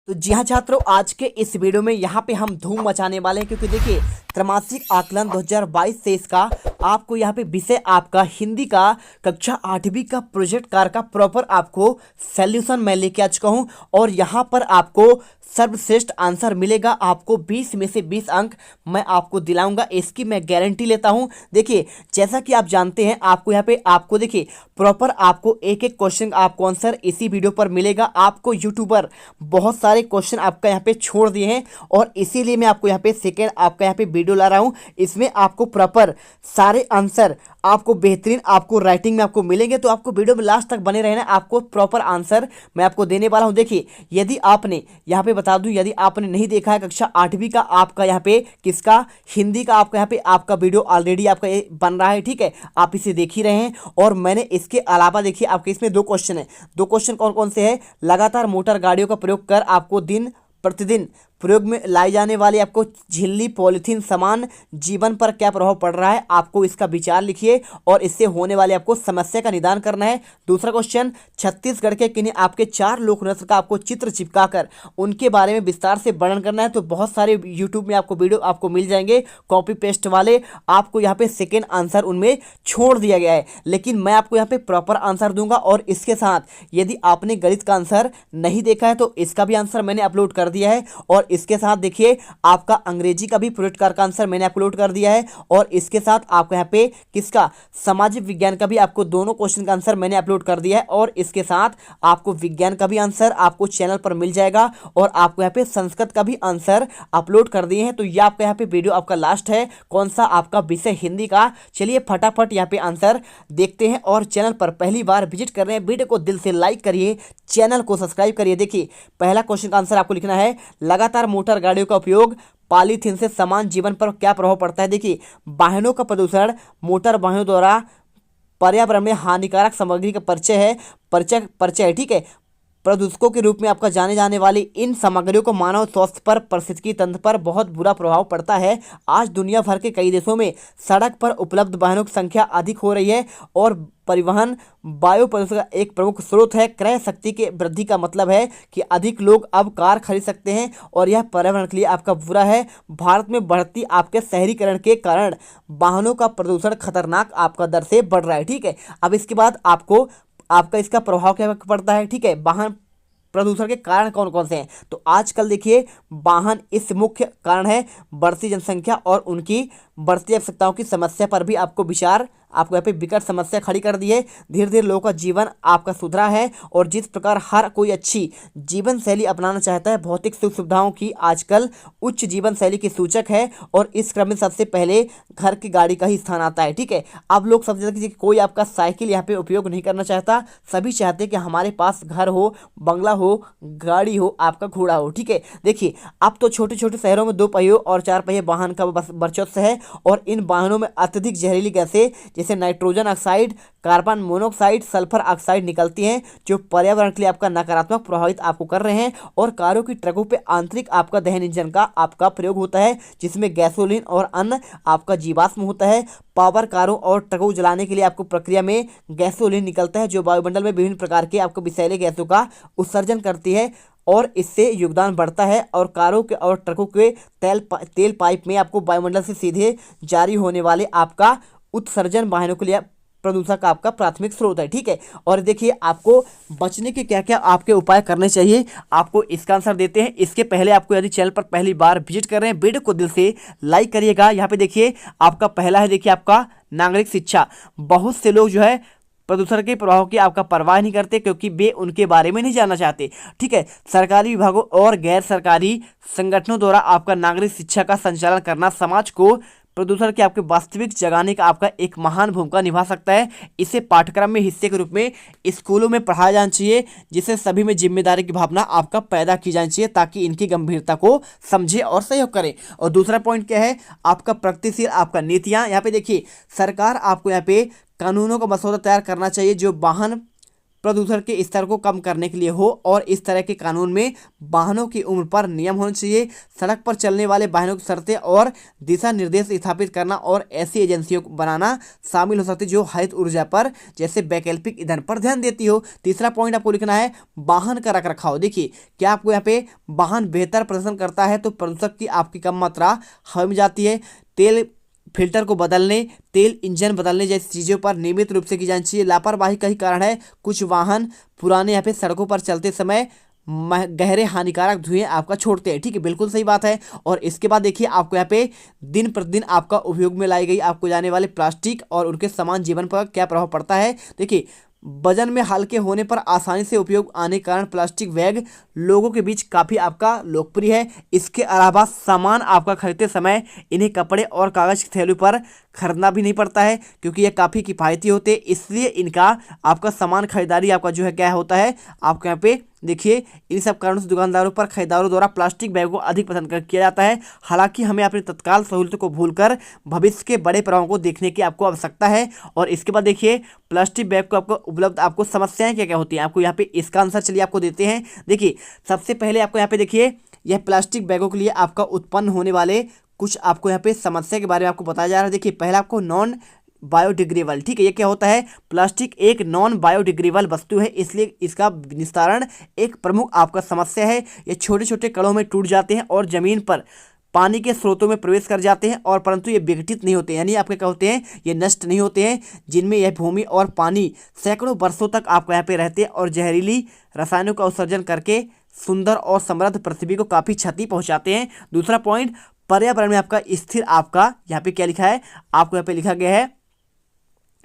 तो जी हाँ छात्रों, आज के इस वीडियो में यहाँ पे हम धूम मचाने वाले हैं, क्योंकि देखिए त्रैमासिक आकलन 2022 से इसका आपको यहाँ पे विषय आपका हिंदी का कक्षा 8वीं का प्रोजेक्ट कार्य का प्रॉपर आपको सॉल्यूशन मैं लेके आ चुका हूँ। और यहाँ पर आपको सर्वश्रेष्ठ आंसर मिलेगा। आपको 20 में से 20 अंक मैं आपको दिलाऊंगा, इसकी मैं गारंटी लेता हूं। देखिए जैसा कि आप जानते हैं, आपको यहाँ पे आपको देखिए प्रॉपर आपको एक एक क्वेश्चन आपको आंसर इसी वीडियो पर मिलेगा। आपको यूट्यूबर बहुत सारे क्वेश्चन आपका यहाँ पे छोड़ दिए हैं और इसीलिए मैं आपको यहाँ पे सेकेंड आपका यहाँ पे वीडियो ला रहा हूँ। इसमें आपको प्रॉपर सारे आंसर आपको बेहतरीन आपको राइटिंग में आपको मिलेंगे, तो आपको वीडियो में लास्ट तक बने रहना। आपको प्रॉपर आंसर मैं आपको देने वाला हूं। देखिए यदि आपने यहाँ पे बता दूं, यदि आपने नहीं देखा है कक्षा 8वीं का आपका यहाँ पे किसका हिंदी का आपका यहाँ पे आपका वीडियो ऑलरेडी आपका ये बन रहा है, ठीक है, आप इसे देख ही रहे हैं। और मैंने इसके अलावा देखिए आपके इसमें 2 क्वेश्चन है। 2 क्वेश्चन कौन कौन से है? लगातार मोटर गाड़ियों का प्रयोग कर आपको दिन प्रतिदिन प्रयोग में लाई जाने वाली आपको झिल्ली पॉलीथीन समान जीवन पर क्या प्रभाव पड़ रहा है, आपको इसका विचार लिखिए और इससे होने वाली आपको समस्या का निदान करना है। दूसरा क्वेश्चन, छत्तीसगढ़ के किन्हीं आपके 4 लोक नृत्य का आपको चित्र चिपकाकर उनके बारे में विस्तार से वर्णन करना है। तो बहुत सारे यूट्यूब में आपको वीडियो आपको मिल जाएंगे कॉपी पेस्ट वाले, आपको यहाँ पे सेकेंड आंसर उनमें छोड़ दिया गया है, लेकिन मैं आपको यहाँ पे प्रॉपर आंसर दूंगा। और इसके साथ यदि आपने गणित का आंसर नहीं देखा है तो इसका भी आंसर मैंने अपलोड कर दिया है। और इसके साथ देखिए आपका अंग्रेजी का भी प्रोजेक्ट कार्य का आंसर मैंने अपलोड कर दिया है। और इसके साथ आपको यहाँ पे किसका सामाजिक विज्ञान का भी आपको दोनों क्वेश्चन का आंसर मैंने अपलोड कर दिया है। और इसके साथ आपको विज्ञान का भी आंसर आपको चैनल पर मिल जाएगा और आपको यहाँ पे संस्कृत का भी आंसर अपलोड कर दिए हैं। तो ये आपका यहाँ पे वीडियो आपका लास्ट है, कौन सा आपका विषय हिंदी का। चलिए फटाफट यहाँ पे आंसर देखते हैं। और चैनल पर पहली बार विजिट कर रहे हैं, वीडियो को दिल से लाइक करिए, चैनल को सब्सक्राइब करिए। देखिए पहला क्वेश्चन का आंसर आपको लिखना है, लगातार मोटर गाड़ियों का उपयोग पॉलीथीन से समान जीवन पर क्या प्रभाव पड़ता है। देखिए वाहनों का प्रदूषण मोटर वाहनों द्वारा पर्यावरण में हानिकारक सामग्री का परिचय है, ठीक है। प्रदूषकों के रूप में आपका जाने जाने वाली इन सामग्रियों को मानव स्वास्थ्य पर, पारिस्थितिकी तंत्र पर बहुत बुरा प्रभाव पड़ता है। आज दुनिया भर के कई देशों में सड़क पर उपलब्ध वाहनों की संख्या अधिक हो रही है और परिवहन वायु प्रदूषण का एक प्रमुख स्रोत है। क्रय शक्ति के वृद्धि का मतलब है कि अधिक लोग अब कार खरीद सकते हैं और यह पर्यावरण के लिए आपका बुरा है। भारत में बढ़ती आपके शहरीकरण के कारण वाहनों का प्रदूषण खतरनाक आपका दर से बढ़ रहा है, ठीक है। अब इसके बाद आपका इसका प्रभाव क्या पड़ता है, ठीक है। वाहन प्रदूषण के कारण कौन कौन से हैं? तो आजकल देखिए वाहन इस मुख्य कारण है, बढ़ती जनसंख्या और उनकी बढ़ती आवश्यकताओं की समस्या पर भी आपको विचार आपको यहाँ पे विकट समस्या खड़ी कर दी है। धीरे धीरे लोगों का जीवन आपका सुधरा है और जिस प्रकार हर कोई अच्छी जीवन शैली अपनाना चाहता है, भौतिक सुख सुविधाओं की आजकल उच्च जीवन शैली की सूचक है। और इस क्रम में सबसे पहले घर की गाड़ी का ही स्थान आता है, ठीक है। अब लोग समझते हैं कि कोई आपका साइकिल यहाँ पे उपयोग नहीं करना चाहता, सभी चाहते हैं कि हमारे पास घर हो, बंगला हो, गाड़ी हो, आपका घोड़ा हो, ठीक है। देखिए अब तो छोटे छोटे शहरों में 2 पहियों और 4 पहिए वाहन का वर्चस्व है और इन वाहनों में अत्यधिक जहरीली गैसें जैसे nitrogen oxide, carbon monoxide, sulphur oxide निकलती हैं, जो पर्यावरण के लिए आपका नकारात्मक प्रभावित आपको कर रहे हैं। और कारों की ट्रकों पे आंतरिक आपका दहन इंजन का आपका प्रयोग होता है, जिसमें गैसोलीन और अन्य आपका जीवाश्म होता है। पावर कारों और ट्रकों जलाने के लिए आपको प्रक्रिया में गैसोलीन निकलता है, जो वायुमंडल में विभिन्न प्रकार के आपको विषैले गैसों का उत्सर्जन करती है और इससे योगदान बढ़ता है। और कारों के और ट्रकों के तेल पाइप में आपको वायुमंडल से सीधे जारी होने वाले आपका उत्सर्जन वाहनों के लिए प्रदूषण का आपका प्राथमिक स्रोत है, ठीक है। और देखिए आपको बचने के क्या क्या आपके उपाय करने चाहिए, आपको इसका आंसर देते हैं। इसके पहले आपको यदि चैनल पर पहली बार विजिट कर रहे हैं, वीडियो को दिल से लाइक करिएगा। यहाँ पे देखिए आपका पहला है, देखिए आपका नागरिक शिक्षा। बहुत से लोग जो है प्रदूषण के प्रभाव की आपका परवाह नहीं करते, क्योंकि वे उनके बारे में नहीं जानना चाहते, ठीक है। सरकारी विभागों और गैर सरकारी संगठनों द्वारा आपका नागरिक शिक्षा का संचालन करना समाज को प्रदूषण के आपके वास्तविक जगाने का आपका एक महान भूमिका निभा सकता है। इसे पाठ्यक्रम में हिस्से के रूप में स्कूलों में पढ़ाया जाना चाहिए, जिससे सभी में जिम्मेदारी की भावना आपका पैदा की जानी चाहिए, ताकि इनकी गंभीरता को समझे और सहयोग करें। और दूसरा पॉइंट क्या है, आपका प्रगतिशील आपका नीतियाँ। यहाँ पे देखिए सरकार आपको यहाँ पे कानूनों का मसौदा तैयार करना चाहिए, जो वाहन प्रदूषण के स्तर को कम करने के लिए हो और इस तरह के कानून में वाहनों की उम्र पर नियम होने चाहिए, सड़क पर चलने वाले वाहनों की शर्तें और दिशा निर्देश स्थापित करना और ऐसी एजेंसियों को बनाना शामिल हो सकती है जो हरित ऊर्जा पर जैसे वैकल्पिक ईंधन पर ध्यान देती हो। तीसरा पॉइंट आपको लिखना है वाहन का रखरखाव। देखिए क्या आपको यहाँ पे वाहन बेहतर प्रदर्शन करता है तो प्रदूषक की आपकी कम मात्रा हवा में जाती है। तेल फिल्टर को बदलने, तेल इंजन बदलने जैसी चीज़ों पर नियमित रूप से की जानी चाहिए। लापरवाही का ही कारण है कुछ वाहन पुराने यहाँ पे सड़कों पर चलते समय गहरे हानिकारक धुएं आपका छोड़ते हैं। ठीक है, बिल्कुल सही बात है। और इसके बाद देखिए आपको यहाँ पे दिन प्रतिदिन आपका उपयोग में लाई गई आपको जाने वाले प्लास्टिक और उनके समान जीवन पर क्या प्रभाव पड़ता है। देखिए वजन में हल्के होने पर आसानी से उपयोग आने के कारण प्लास्टिक बैग लोगों के बीच काफ़ी आपका लोकप्रिय है। इसके अलावा सामान आपका खरीदते समय इन्हें कपड़े और कागज़ की थैली पर खरीदना भी नहीं पड़ता है क्योंकि ये काफ़ी किफ़ायती होते हैं, इसलिए इनका आपका सामान खरीदारी आपका जो है क्या होता है आपके यहाँ पे देखिए इन सब कारणों से दुकानदारों पर खरीदारों द्वारा प्लास्टिक बैग को अधिक पसंद किया जाता है। हालांकि हमें अपनी तत्काल सहूलियतों को भूलकर भविष्य के बड़े प्रभावों को देखने की आपको आवश्यकता है। और इसके बाद देखिए प्लास्टिक बैग को आपको उपलब्ध आपको समस्याएं क्या क्या होती हैं आपको यहाँ पे इसका आंसर चलिए आपको देते हैं। देखिए सबसे पहले आपको यहाँ पे देखिए यह प्लास्टिक बैगों के लिए आपका उत्पन्न होने वाले कुछ आपको यहाँ पे समस्या के बारे में आपको बताया जा रहा है। देखिए पहला आपको नॉन बायोडिग्रेडेबल। ठीक है, ये क्या होता है प्लास्टिक एक नॉन बायोडिग्रेडेबल वस्तु है, इसलिए इसका निस्तारण एक प्रमुख आपका समस्या है। ये छोटे छोटे कणों में टूट जाते हैं और जमीन पर पानी के स्रोतों में प्रवेश कर जाते हैं और परंतु ये विघटित नहीं होते, यानी आपके क्या होते हैं ये नष्ट नहीं होते हैं, जिनमें यह भूमि और पानी सैकड़ों वर्षों तक आपको यहाँ पे रहते हैं और जहरीली रसायनों का उत्सर्जन करके सुंदर और समृद्ध पृथ्वी को काफ़ी क्षति पहुँचाते हैं। दूसरा पॉइंट पर्यावरण में आपका स्थिर आपका यहाँ पे क्या लिखा है आपको यहाँ पे लिखा गया है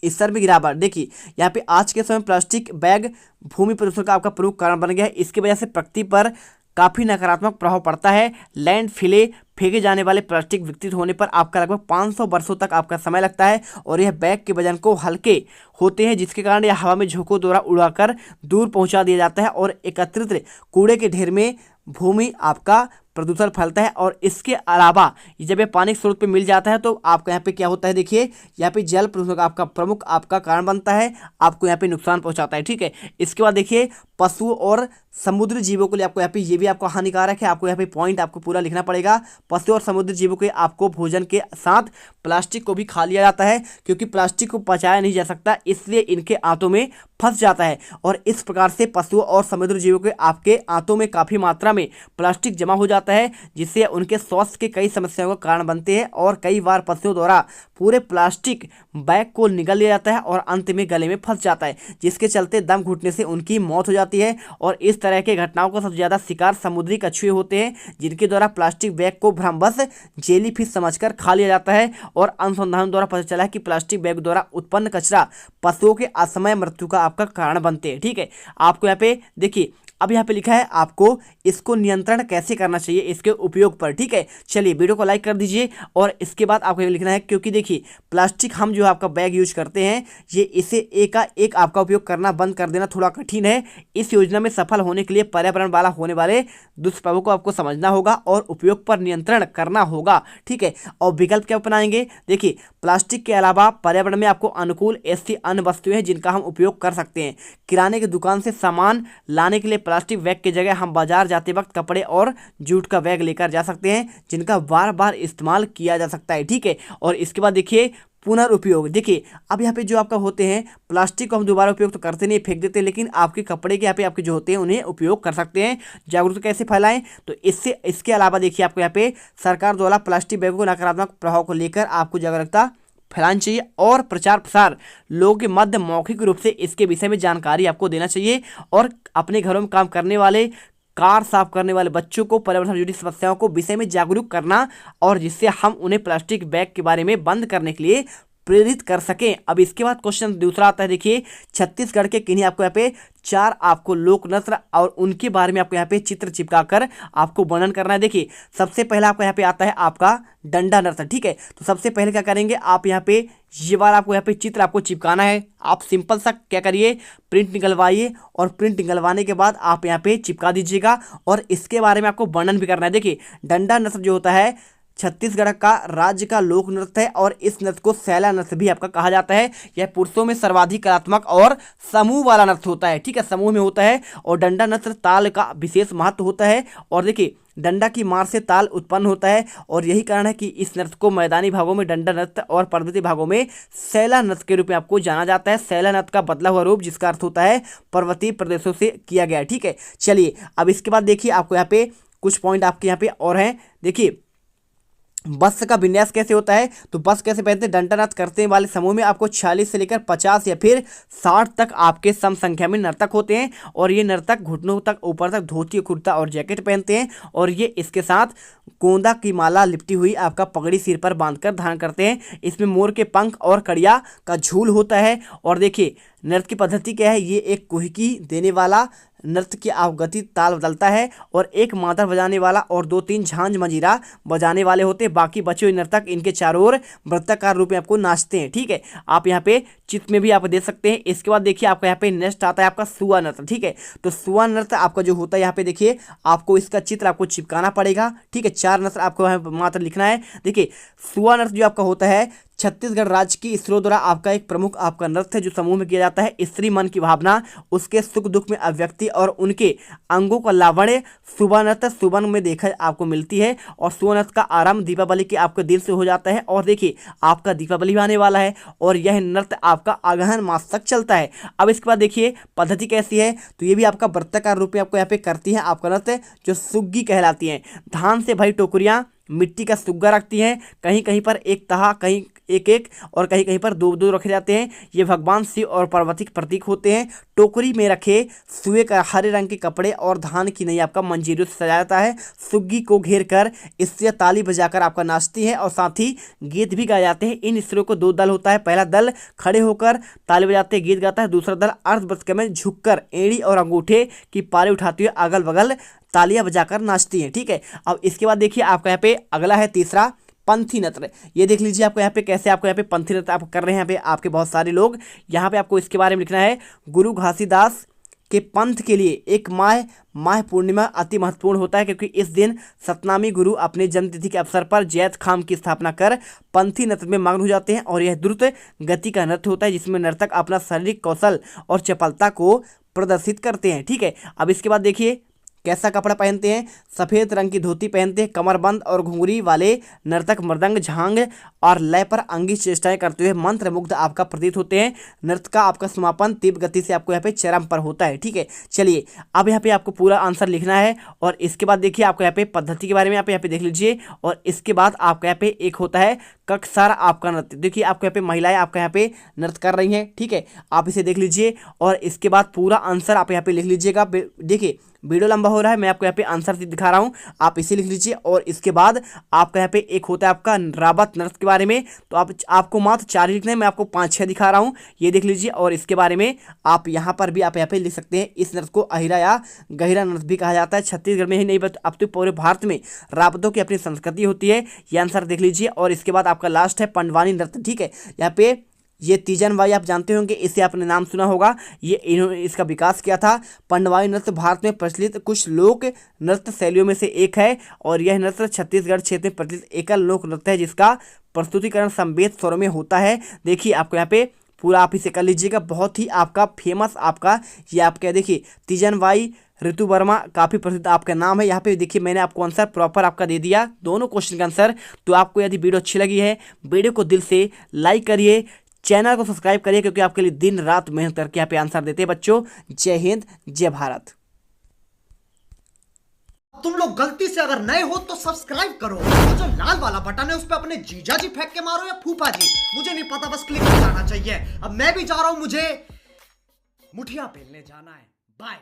स्तर में गिरावट। देखिए यहाँ पे आज के समय प्लास्टिक बैग भूमि प्रदूषण का आपका प्रमुख कारण बन गया है। इसकी वजह से प्रकृति पर काफ़ी नकारात्मक प्रभाव पड़ता है। लैंड फिले फेंके जाने वाले प्लास्टिक विकसित होने पर आपका लगभग 500 वर्षों तक आपका समय लगता है और यह बैग के वजन को हल्के होते हैं जिसके कारण यह हवा में झोंकों द्वारा उड़ाकर दूर पहुंचा दिया जाता है और एकत्रित कूड़े के ढेर में भूमि आपका प्रदूषण फैलता है। और इसके अलावा जब ये पानी के स्रोत पे मिल जाता है तो आपको यहाँ पे क्या होता है देखिए यहाँ पे जल प्रदूषण का आपका प्रमुख आपका कारण बनता है, आपको यहाँ पे नुकसान पहुँचाता है। ठीक है, इसके बाद देखिए पशुओं और समुद्री जीवों के लिए आपको यहाँ पे ये भी आपको हानिकारक है। आपको यहाँ पे पॉइंट आपको पूरा लिखना पड़ेगा। पशु और समुद्री जीवों के आपको भोजन के साथ प्लास्टिक को भी खा लिया जाता है क्योंकि प्लास्टिक को पचाया नहीं जा सकता, इसलिए इनके आंतों में फंस जाता है और इस प्रकार से पशुओं और समुद्री जीवों के आपके आंतों में काफ़ी मात्रा में प्लास्टिक जमा हो जाता है जिससे उनके स्वास्थ्य के कई समस्याओं का कारण बनते हैं और कई बार पशुओं द्वारा पूरे प्लास्टिक बैग को निगल लिया जाता है और अंत में गले में फंस जाता है जिसके चलते दम घुटने से उनकी मौत हो जाती है। और इस तरह के घटनाओं का सबसे ज़्यादा शिकार समुद्री कछुए होते हैं जिनके द्वारा प्लास्टिक बैग को भ्रमवश जेली फिश समझकर खा लिया जाता है। और अनुसंधान द्वारा पता चला है कि प्लास्टिक बैग द्वारा उत्पन्न कचरा पशुओं के असमय मृत्यु का आपका कारण बनते हैं। ठीक है, आपको यहाँ पे देखिए अब यहाँ पे लिखा है आपको इसको नियंत्रण कैसे करना चाहिए इसके उपयोग पर। ठीक है, चलिए वीडियो को लाइक कर दीजिए और इसके बाद आपको लिखना है क्योंकि देखिए प्लास्टिक हम जो आपका बैग यूज करते हैं ये इसे एक का एक आपका उपयोग करना बंद कर देना थोड़ा कठिन है। इस योजना में सफल होने के लिए पर्यावरण वाला होने वाले दुष्प्रभावों को आपको समझना होगा और उपयोग पर नियंत्रण करना होगा। ठीक है, और विकल्प क्या अपनाएंगे देखिए प्लास्टिक के अलावा पर्यावरण में आपको अनुकूल ऐसी अन्य वस्तुएं हैं जिनका हम उपयोग कर सकते हैं। किराने की दुकान से सामान लाने के लिए प्लास्टिक बैग की जगह हम बाजार जाते वक्त कपड़े और जूट का बैग लेकर जा सकते हैं जिनका बार बार इस्तेमाल किया जा सकता है। ठीक है, और इसके बाद देखिए पुनर्उपयोग। देखिए अब यहाँ पे जो आपका होते हैं प्लास्टिक को हम दोबारा उपयोग तो करते नहीं फेंक देते, लेकिन आपके कपड़े के यहाँ पे आपके जो होते हैं उन्हें उपयोग कर सकते हैं। जागरूकता कैसे फैलाएं तो इसके अलावा देखिए आपको यहाँ पे सरकार द्वारा प्लास्टिक बैगों के नकारात्मक प्रभाव को लेकर आपको जागरूकता फैलानी चाहिए और प्रचार प्रसार लोगों के मध्य मौखिक रूप से इसके विषय में जानकारी आपको देना चाहिए और अपने घरों में काम करने वाले कार साफ करने वाले बच्चों को पर्यावरण से जुड़ी समस्याओं को विषय में जागरूक करना और जिससे हम उन्हें प्लास्टिक बैग के बारे में बंद करने के लिए प्रेरित कर सकें। अब इसके बाद क्वेश्चन दूसरा आता है देखिए छत्तीसगढ़ के किन्हीं आपको यहाँ पे 4 आपको लोक नृत्य और उनके बारे में आपको यहाँ पे चित्र चिपकाकर आपको वर्णन करना है। देखिए सबसे पहला आपको यहाँ पे आता है आपका डंडा नृत्य। ठीक है, तो सबसे पहले क्या करेंगे आप यहाँ पे ये वाला आपको यहाँ पे चित्र आपको चिपकाना है। आप सिंपल सा क्या करिए प्रिंट निकलवाइए और प्रिंट निकलवाने के बाद आप यहाँ पे चिपका दीजिएगा और इसके बारे में आपको वर्णन भी करना है। देखिए डंडा नृत्य जो होता है छत्तीसगढ़ का राज्य का लोक नृत्य है और इस नृत्य को सैला नृत्य भी आपका कहा जाता है। यह पुरुषों में सर्वाधिक कलात्मक और समूह वाला नृत्य होता है, ठीक है, समूह में होता है। और डंडा नृत्य ताल का विशेष महत्व होता है और देखिए डंडा की मार से ताल उत्पन्न होता है और यही कारण है कि इस नृत्य को मैदानी भागों में डंडा नृत्य और पर्वतीय भागों में सैला नृत्य के रूप में आपको जाना जाता है। सैला नृत्य का बदला हुआ रूप जिसका अर्थ होता है पर्वतीय प्रदेशों से किया गया, ठीक है। चलिए अब इसके बाद देखिए आपको यहाँ पे कुछ पॉइंट आपके यहाँ पे और हैं। देखिए वस्त्र का विन्यास कैसे होता है, तो वस्त्र कैसे पहनते हैं। डंडा नृत्य करते वाले समूह में आपको 46 से लेकर 50 या फिर 60 तक आपके सम संख्या में नर्तक होते हैं और ये नर्तक घुटनों तक ऊपर तक धोती कुर्ता और जैकेट पहनते हैं और ये इसके साथ गोंदा की माला लिपटी हुई आपका पगड़ी सिर पर बांधकर धारण करते हैं। इसमें मोर के पंख और कड़िया का झूल होता है और देखिए नृत्य की पद्धति क्या है, ये एक कुहकी देने वाला नृत्य की गति ताल बदलता है और एक मादर बजाने वाला और 2-3 झांझ मंजीरा बजाने वाले होते हैं। बाकी बचे हुए नर्तक इनके चारों ओर वृत्ताकार रूप में आपको नाचते हैं, ठीक है। आप यहाँ पे चित्र में भी आप देख सकते हैं। इसके बाद देखिए आपका यहाँ पे नेक्स्ट आता है आपका सुआ नृत्य, ठीक है। तो सुआ नृत्य आपका जो होता है यहाँ पे देखिए आपको इसका चित्र आपको चिपकाना पड़ेगा, ठीक है। 4 नृत्य आपको यहाँ मात्र लिखना है। देखिए सुआ नृत्य जो आपका होता है छत्तीसगढ़ राज्य की स्त्रियों द्वारा आपका एक प्रमुख आपका नृत्य है जो समूह में किया जाता है। स्त्री मन की भावना, उसके सुख दुख में अभिव्यक्ति और उनके अंगों का लावण्य सुबह नृत्य सुबह में देखा आपको मिलती है। और सुबह नृत्य का आरंभ दीपावली के आपके दिन से हो जाता है और देखिए आपका दीपावली भी आने वाला है और यह नृत्य आपका अगहन मास तक चलता है। अब इसके बाद देखिए पद्धति कैसी है, तो ये भी आपका वृत्ताकार रूप में आपको यहाँ पे करती है आपका नृत्य जो सुग्गी कहलाती है। धान से भरी टोकरियाँ मिट्टी का सुग्गा रखती हैं, कहीं कहीं पर एक तहा, कहीं एक और कहीं कहीं पर 2 रखे जाते हैं। ये भगवान शिव और पार्वती के प्रतीक होते हैं। टोकरी में रखे सुए का हरे रंग के कपड़े और धान की नई आपका मंजीरों से सजाया जाता है। सुग्गी को घेर कर स्त्रियां ताली बजाकर आपका नाचती हैं और साथ ही गीत भी गाए जाते हैं। इन स्त्रियों को 2 दल होता है, पहला दल खड़े होकर ताली बजाते गीत गाता है, दूसरा दल अर्धवृत्त में झुककर एड़ी और अंगूठे की पारी उठाते हुए अगल बगल तालियां बजाकर नाचती हैं, ठीक है। अब इसके बाद देखिए आपका यहाँ पे अगला है तीसरा पंथी नृत्य। ये देख लीजिए आपको यहाँ पे कैसे आपको यहाँ पे पंथी नृत्य आप कर रहे हैं। यहाँ पे आपके बहुत सारे लोग यहाँ पे आपको इसके बारे में लिखना है। गुरु घासीदास के पंथ के लिए एक माह पूर्णिमा अति महत्वपूर्ण होता है क्योंकि इस दिन सतनामी गुरु अपने जन्मतिथि के अवसर पर जैत खाम की स्थापना कर पंथी नृत्य में मग्न हो जाते हैं और यह द्रुत गति का नृत्य होता है जिसमें नर्तक अपना शारीरिक कौशल और चपलता को प्रदर्शित करते हैं, ठीक है। अब इसके बाद देखिए कैसा कपड़ा पहनते हैं। सफ़ेद रंग की धोती पहनते हैं। कमरबंद और घुंघरी वाले नर्तक मृदंग झांग और लय पर अंगी चेष्टाएं करते हुए मंत्र मुग्ध आपका प्रतीत होते हैं। नृत्य का आपका समापन तीव्र गति से आपको यहाँ पे चरम पर होता है, ठीक है। चलिए अब यहाँ पे आपको पूरा आंसर लिखना है और इसके बाद देखिए आपको यहाँ पे पद्धति के बारे में आप यहाँ पे देख लीजिए। और इसके बाद आपका यहाँ पे एक होता है ककसार आपका नृत्य। देखिए आपको यहाँ पे महिलाएं आपका यहाँ पे नृत्य कर रही हैं, ठीक है। आप इसे देख लीजिए और इसके बाद पूरा आंसर आप यहाँ पे लिख लीजिएगा। देखिए वीडियो लंबा हो रहा है, मैं आपको यहाँ पे आंसर दिखा रहा हूँ, आप इसे लिख लीजिए। और इसके बाद आपका यहाँ पे एक होता है आपका रावत नृत्य के बारे में, तो आपको मात्र 4 ही लिखना है, मैं आपको 5-6 दिखा रहा हूँ, ये देख लीजिए। और इसके बारे में आप यहाँ पर भी आप यहाँ पे लिख सकते हैं। इस नृत्य को अहिरा या गहिरा नृत्य भी कहा जाता है। छत्तीसगढ़ में ही नहीं बट अब तो पूरे भारत में रावतों की अपनी संस्कृति होती है, ये आंसर देख लीजिए। और इसके बाद आपका लास्ट है पंडवानी नृत्य, ठीक है। यहाँ पे ये तीजन बाई आप जानते होंगे, इसे आपने नाम सुना होगा। ये इन्होंने इसका विकास किया था। पंडवानी नृत्य भारत में प्रचलित कुछ लोक नृत्य शैलियों में से एक है और यह नृत्य छत्तीसगढ़ क्षेत्र में प्रचलित एकल लोक नृत्य है जिसका प्रस्तुतिकरण संवेद स्वरों में होता है। देखिए आपको यहाँ पे पूरा आप इसे कर लीजिएगा। बहुत ही आपका फेमस आपका ये आपका देखिए तीजन बाई ऋतु वर्मा काफ़ी प्रसिद्ध आपका नाम है। यहाँ पे देखिए मैंने आपको आंसर प्रॉपर आपका दे दिया, दोनों क्वेश्चन का आंसर। तो आपको यदि वीडियो अच्छी लगी है, वीडियो को दिल से लाइक करिए, चैनल को सब्सक्राइब करिए क्योंकि आपके लिए दिन रात मेहनत करके यहाँ पे आंसर देते हैं बच्चों। जय हिंद, जय भारत। तुम लोग गलती से अगर नए हो तो सब्सक्राइब करो और जो लाल वाला बटन है उस पर अपने जीजा जी फेंक के मारो या फूफा जी, मुझे नहीं पता, बस क्लिक कर जाना चाहिए। अब मैं भी जा रहा हूं, मुझे मुठिया पेलने जाना है। बाय।